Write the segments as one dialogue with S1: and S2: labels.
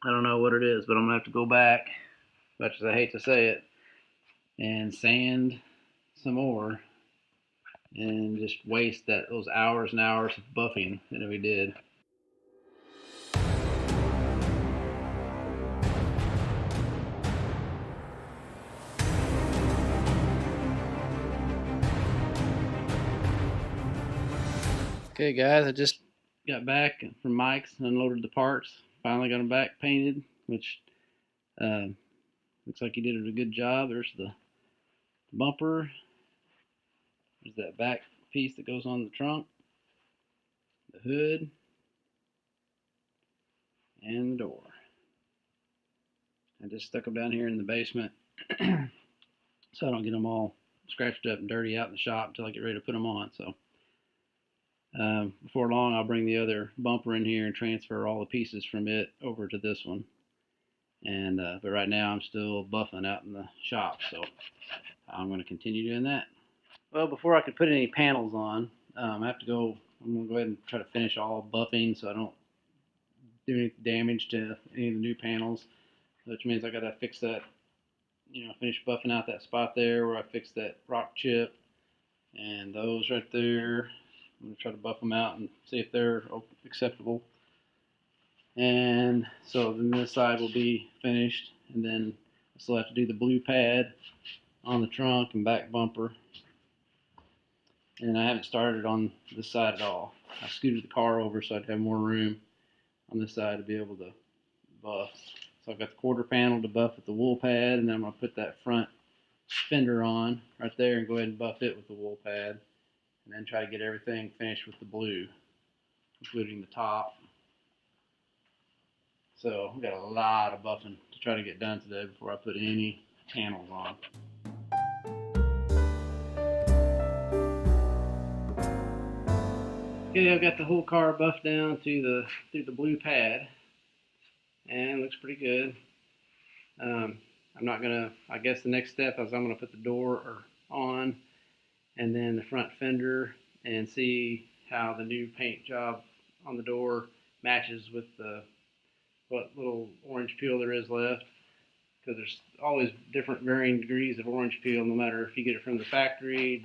S1: I don't know what it is, but I'm gonna have to go back, much as I hate to say it, and sand some more and just waste those hours and hours of buffing that we did. Okay guys, I just got back from Mike's and unloaded the parts. Finally got them back painted, which looks like he did a good job. There's the bumper. There's that back piece that goes on the trunk, the hood, and the door. I just stuck them down here in the basement so I don't get them all scratched up and dirty out in the shop until I get ready to put them on. So before long, I'll bring the other bumper in here and transfer all the pieces from it over to this one. And but right now I'm still buffing out in the shop, so I'm going to continue doing that. Well, before I can put any panels on, I'm going to go ahead and try to finish all buffing so I don't do any damage to any of the new panels, which means I got to fix that, finish buffing out that spot there where I fixed that rock chip, and those right there. I'm going to try to buff them out and see if they're acceptable. And so then this side will be finished, and then I still have to do the blue pad on the trunk and back bumper. And I haven't started on this side at all. I scooted the car over so I'd have more room on this side to be able to buff. So I've got the quarter panel to buff with the wool pad, and then I'm going to put that front fender on right there and go ahead and buff it with the wool pad. And then try to get everything finished with the blue, including the top. So we've got a lot of buffing to try to get done today before I put any panels on. Okay, I've got the whole car buffed down through the blue pad, and it looks pretty good. I guess the next step is I'm gonna put the door on, and then the front fender, and see how the new paint job on the door matches with what little orange peel there is left, because there's always different varying degrees of orange peel, no matter if you get it from the factory,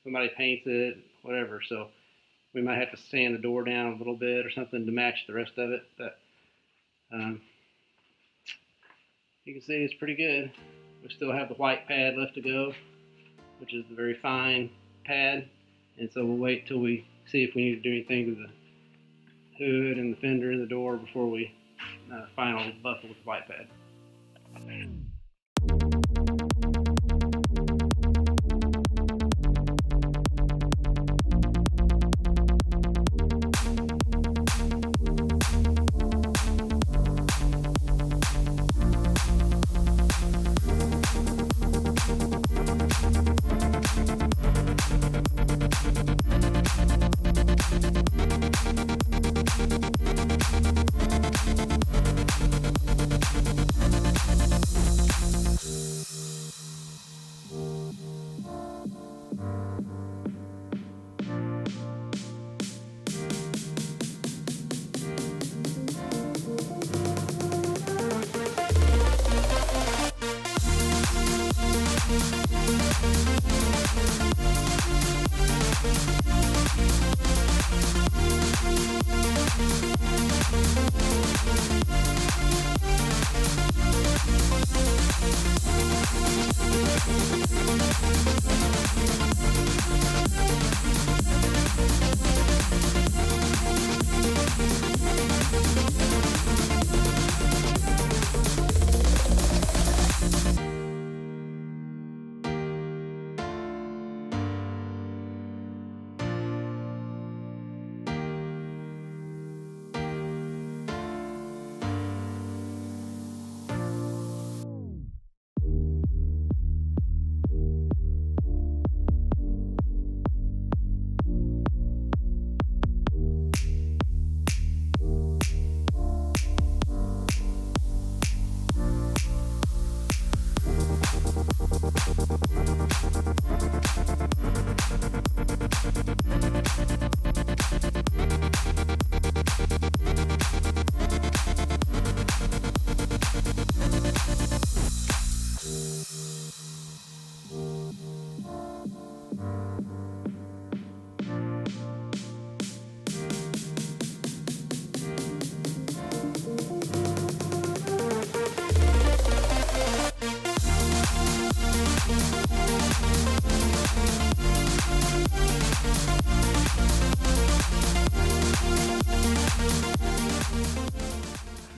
S1: somebody paints it, whatever. So we might have to sand the door down a little bit or something to match the rest of it, but you can see it's pretty good. We still have the white pad left to go, which is the very fine pad, and so we'll wait till we see if we need to do anything to the hood and the fender and the door before we finally buff it with the white pad.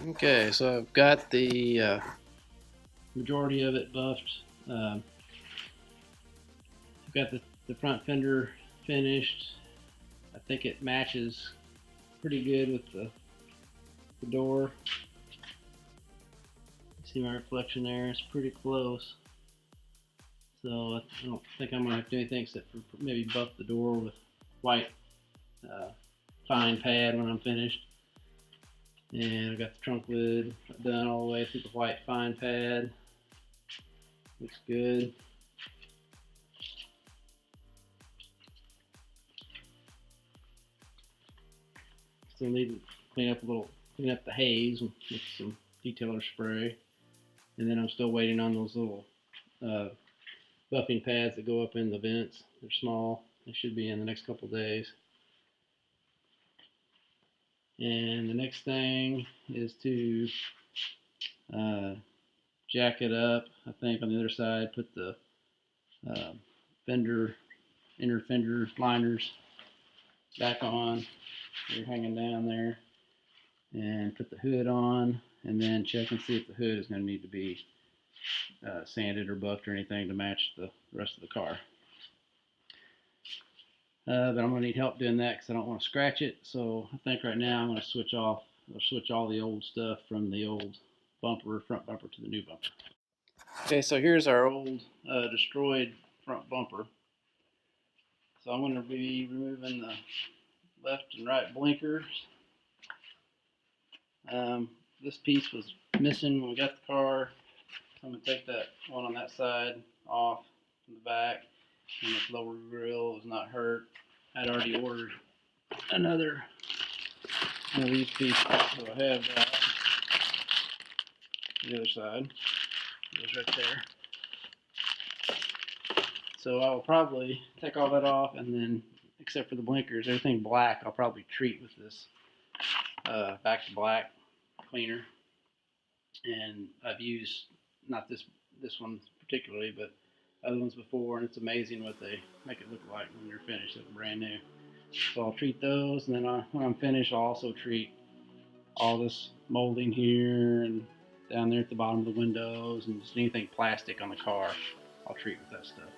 S1: Okay, so I've got the majority of it buffed. I've got the front fender finished. I think it matches pretty good with the door. See my reflection there? It's pretty close. So I don't think I'm gonna have to do anything except for maybe buff the door with white fine pad when I'm finished. And I got the trunk lid done all the way through the white fine pad. Looks good. Still need to clean up the haze with some detailer spray. And then I'm still waiting on those little buffing pads that go up in the vents. They're small. They should be in the next couple days. And the next thing is to jack it up. I think on the other side, put the inner fender liners back on. They're hanging down there. And put the hood on, and then check and see if the hood is going to need to be sanded or buffed or anything to match the rest of the car. But I'm going to need help doing that because I don't want to scratch it. So I think right now I'm going to switch all the old stuff from the old front bumper to the new bumper. Okay, so here's our old destroyed front bumper. So I'm going to be removing the left and right blinkers. This piece was missing when we got the car. So I'm going to take that one on that side off from the back. And this lower grill was not hurt. I'd already ordered another one of these pieces, so I have that. The other side goes right there. So I will probably take all that off, and then, except for the blinkers, everything black, I'll probably treat with this back to black cleaner. And I've used not this one particularly, but other ones before, and it's amazing what they make it look like when you're finished. It's brand new. So I'll treat those, and then when I'm finished, I'll also treat all this molding here and down there at the bottom of the windows, and just anything plastic on the car, I'll treat with that stuff.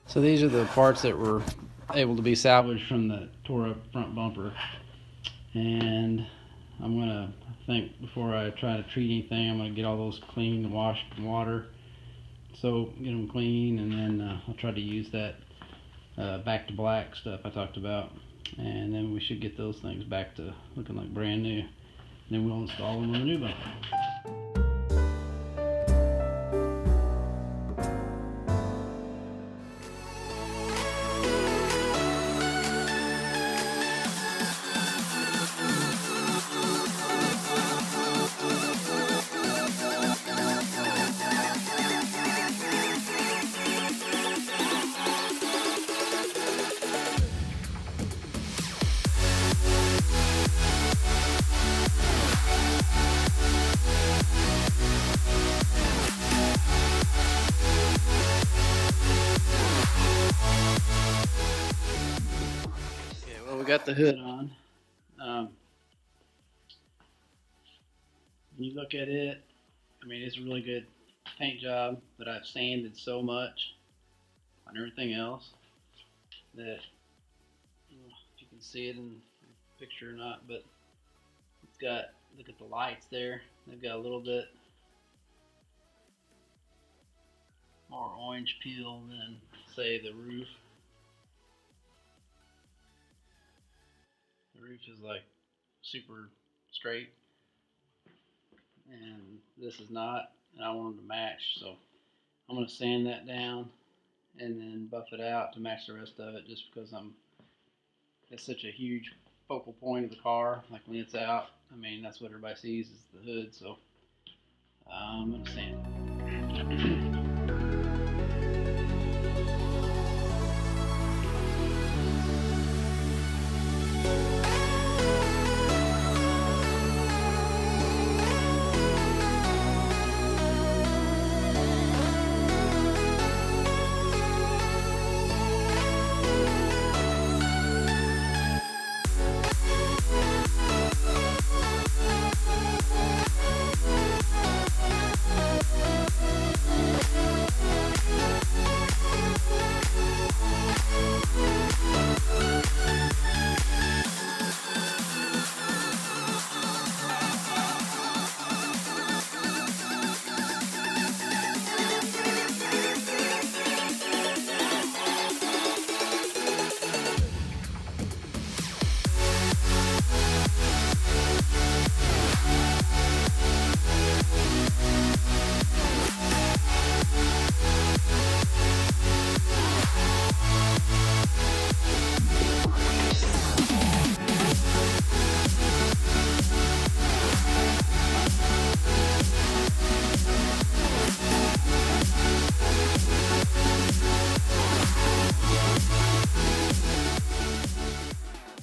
S1: So these are the parts that were able to be salvaged from the tore up front bumper. And I'm gonna, I think before I try to treat anything, I'm gonna get all those clean, washed in water. So get them clean, and then I'll try to use that back to black stuff I talked about. And then we should get those things back to looking like brand new. And then we'll install them on the new bumper. We got the hood on. When you look at it, I mean, it's a really good paint job, but I've sanded so much on everything else that, if you can see it in the picture or not, but it's got, look at the lights there, they've got a little bit more orange peel than, say, the roof. The roof is like super straight, and this is not, and I want them to match, so I'm going to sand that down and then buff it out to match the rest of it, just because it's such a huge focal point of the car. Like when it's out, I mean, that's what everybody sees is the hood, so I'm going to sand it.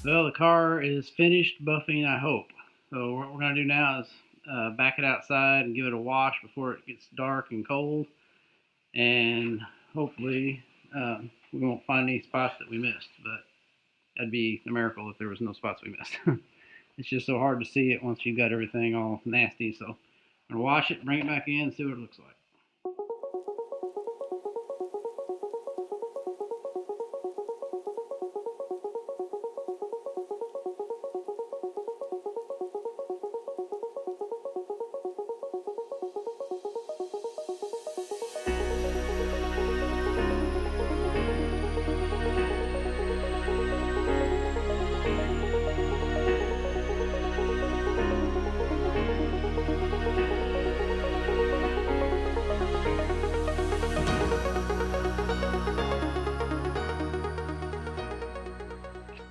S1: Well, the car is finished buffing, I hope. So what we're going to do now is back it outside and give it a wash before it gets dark and cold. And hopefully we won't find any spots that we missed. But that'd be a miracle if there was no spots we missed. It's just so hard to see it once you've got everything all nasty. So I'm going to wash it, bring it back in, see what it looks like.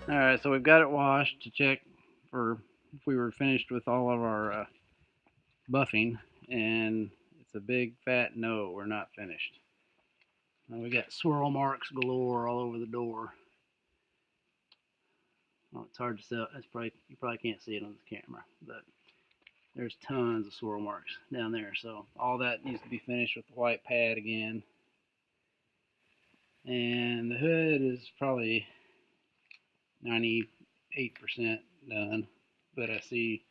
S1: Alright, so we've got it washed to check for if we were finished with all of our buffing, and it's a big fat no, we're not finished. We got swirl marks galore all over the door. Oh, it's hard to see. You probably can't see it on the camera, but there's tons of swirl marks down there. So all that needs to be finished with the white pad again. And the hood is probably 98% done, but I see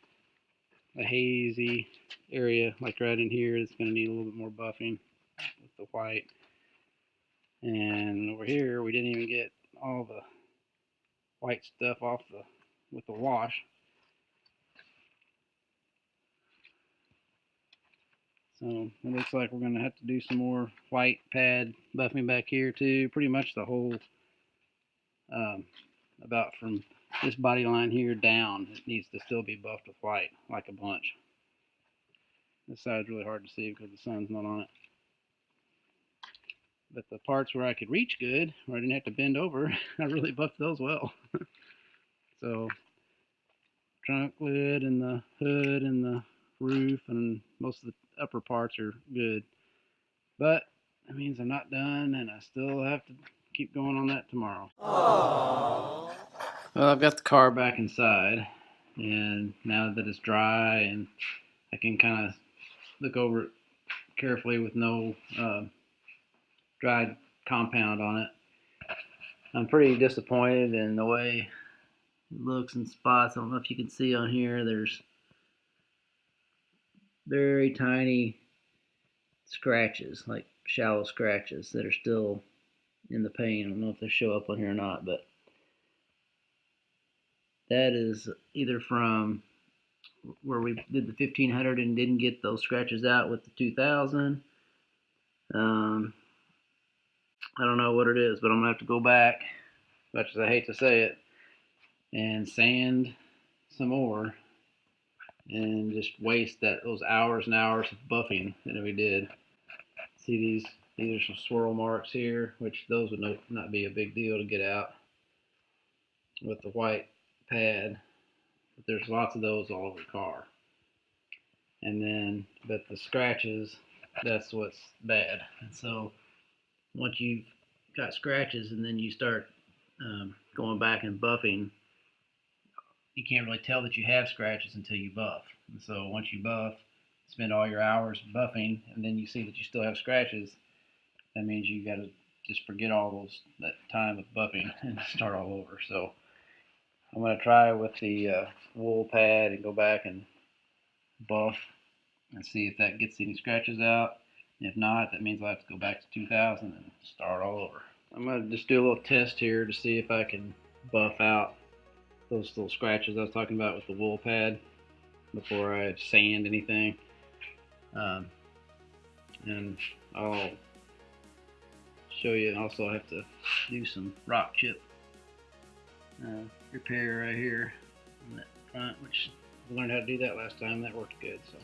S1: a hazy area like right in here that's going to need a little bit more buffing with the white. And over here we didn't even get all the white stuff off with the wash. So it looks like we're going to have to do some more white pad buffing back here too. Pretty much the whole about from this body line here down, it needs to still be buffed with white, like a bunch. This side's really hard to see because the sun's not on it. But the parts where I could reach good, where I didn't have to bend over, I really buffed those well. So trunk lid and the hood and the roof and most of the upper parts are good. But that means I'm not done, and I still have to keep going on that tomorrow. Aww. Well, I've got the car back inside, and now that it's dry and I can kind of look over it carefully with no dried compound on it, I'm pretty disappointed in the way it looks in spots. I don't know if you can see on here, there's very tiny scratches, like shallow scratches that are still in the paint. I don't know if they show up on here or not, but that is either from where we did the 1500 and didn't get those scratches out with the 2000. I don't know what it is, but I'm gonna have to go back, much as I hate to say it, and sand some more and just waste those hours and hours of buffing that we did. See, these are some swirl marks here, which those would not be a big deal to get out with the white pad, but there's lots of those all over the car. And then, but the scratches, that's what's bad. And so once you've got scratches and then you start going back and buffing, you can't really tell that you have scratches until you buff. And so once you buff, spend all your hours buffing, and then you see that you still have scratches, that means you got to just forget all that time of buffing and start all over. So I'm going to try with the wool pad and go back and buff and see if that gets any scratches out. If not, that means I'll have to go back to 2000 and start all over. I'm going to just do a little test here to see if I can buff out those little scratches I was talking about with the wool pad before I sand anything. And I'll show you. Also, I have to do some rock chip repair right here on that front, which I learned how to do that last time. That worked good. So.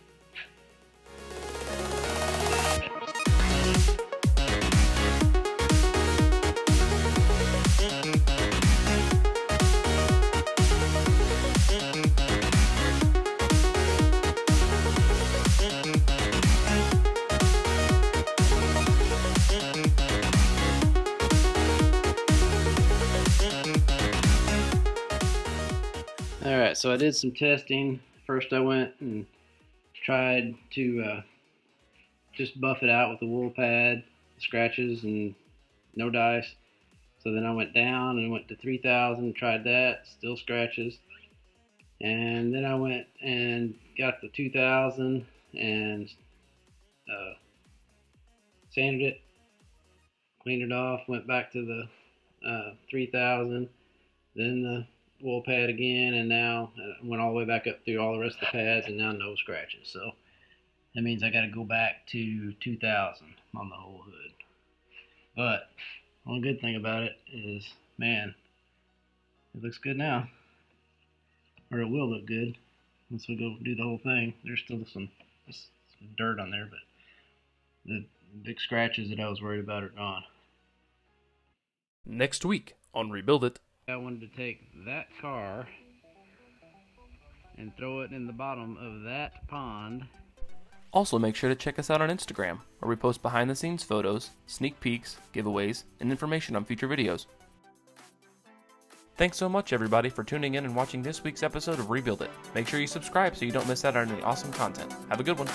S1: Alright, so I did some testing. First I went and tried to just buff it out with the wool pad, scratches and no dice. So then I went down and went to 3,000, tried that, still scratches. And then I went and got the 2,000 and sanded it, cleaned it off, went back to the 3,000, then the wool pad again, and now went all the way back up through all the rest of the pads, and now no scratches. So that means I got to go back to 2,000 on the whole hood. But one good thing about it is, man, it looks good now, or it will look good once we go do the whole thing. There's still some dirt on there, but the big scratches that I was worried about are gone.
S2: Next week on Rebuild It.
S1: I wanted to take that car and throw it in the bottom of that pond.
S2: Also, make sure to check us out on Instagram, where we post behind-the-scenes photos, sneak peeks, giveaways, and information on future videos. Thanks so much, everybody, for tuning in and watching this week's episode of Rebuild It. Make sure you subscribe so you don't miss out on any awesome content. Have a good one.